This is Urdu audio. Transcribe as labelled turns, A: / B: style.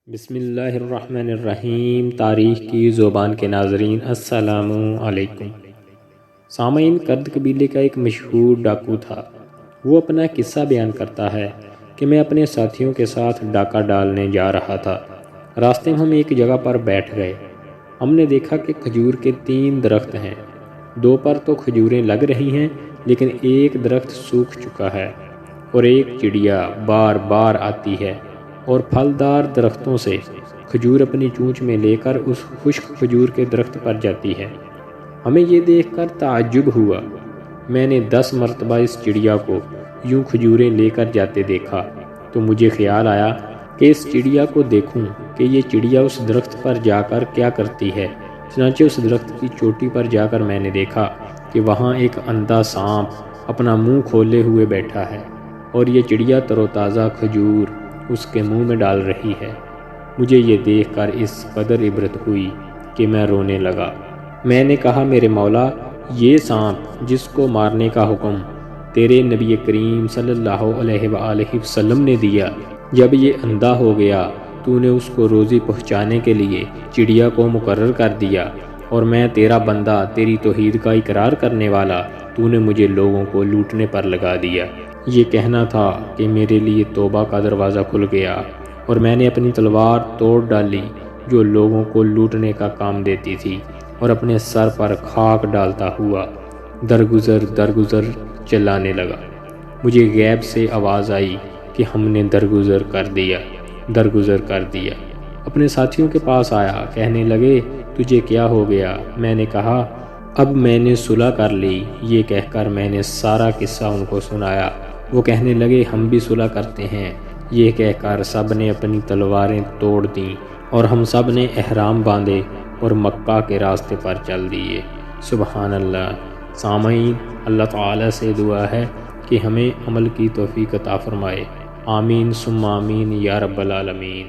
A: بسم اللہ الرحمن الرحیم۔ تاریخ کی زبان کے ناظرین السلام علیکم۔ سامعین، کرد قبیلے کا ایک مشہور ڈاکو تھا۔ وہ اپنا قصہ بیان کرتا ہے کہ میں اپنے ساتھیوں کے ساتھ ڈاکہ ڈالنے جا رہا تھا۔ راستے میں ہم ایک جگہ پر بیٹھ گئے۔ ہم نے دیکھا کہ کھجور کے 3 درخت ہیں۔ 2 پر تو کھجوریں لگ رہی ہیں، لیکن ایک درخت سوکھ چکا ہے، اور ایک چڑیا بار بار آتی ہے اور پھلدار درختوں سے کھجور اپنی چونچ میں لے کر اس خشک کھجور کے درخت پر جاتی ہے۔ ہمیں یہ دیکھ کر تعجب ہوا۔ میں نے 10 مرتبہ اس چڑیا کو یوں کھجوریں لے کر جاتے دیکھا تو مجھے خیال آیا کہ اس چڑیا کو دیکھوں کہ یہ چڑیا اس درخت پر جا کر کیا کرتی ہے۔ چنانچہ اس درخت کی چوٹی پر جا کر میں نے دیکھا کہ وہاں ایک اندھا سانپ اپنا منہ کھولے ہوئے بیٹھا ہے، اور یہ چڑیا تر و تازہ کھجور اس کے منہ میں ڈال رہی ہے۔ مجھے یہ دیکھ کر اس قدر عبرت ہوئی کہ میں رونے لگا۔ میں نے کہا، میرے مولا، یہ سانپ جس کو مارنے کا حکم تیرے نبی کریم صلی اللہ علیہ وآلہ وسلم نے دیا، جب یہ اندھا ہو گیا تو نے اس کو روزی پہنچانے کے لیے چڑیا کو مقرر کر دیا، اور میں تیرا بندہ، تیری توحید کا اقرار کرنے والا، تو نے مجھے لوگوں کو لوٹنے پر لگا دیا۔ یہ کہنا تھا کہ میرے لیے توبہ کا دروازہ کھل گیا، اور میں نے اپنی تلوار توڑ ڈالی جو لوگوں کو لوٹنے کا کام دیتی تھی، اور اپنے سر پر خاک ڈالتا ہوا درگزر چلانے لگا۔ مجھے غیب سے آواز آئی کہ ہم نے درگزر کر دیا۔ اپنے ساتھیوں کے پاس آیا، کہنے لگے، تجھے کیا ہو گیا؟ میں نے کہا، اب میں نے صلح کر لی۔ یہ کہہ کر میں نے سارا قصہ ان کو سنایا۔ وہ کہنے لگے، ہم بھی صلح کرتے ہیں۔ یہ کہہ کر سب نے اپنی تلواریں توڑ دیں، اور ہم سب نے احرام باندھے اور مکہ کے راستے پر چل دیے۔ سبحان اللہ۔ سامعین، اللہ تعالیٰ سے دعا ہے کہ ہمیں عمل کی توفیق عطا فرمائے۔ آمین ثم آمین یا رب العالمین۔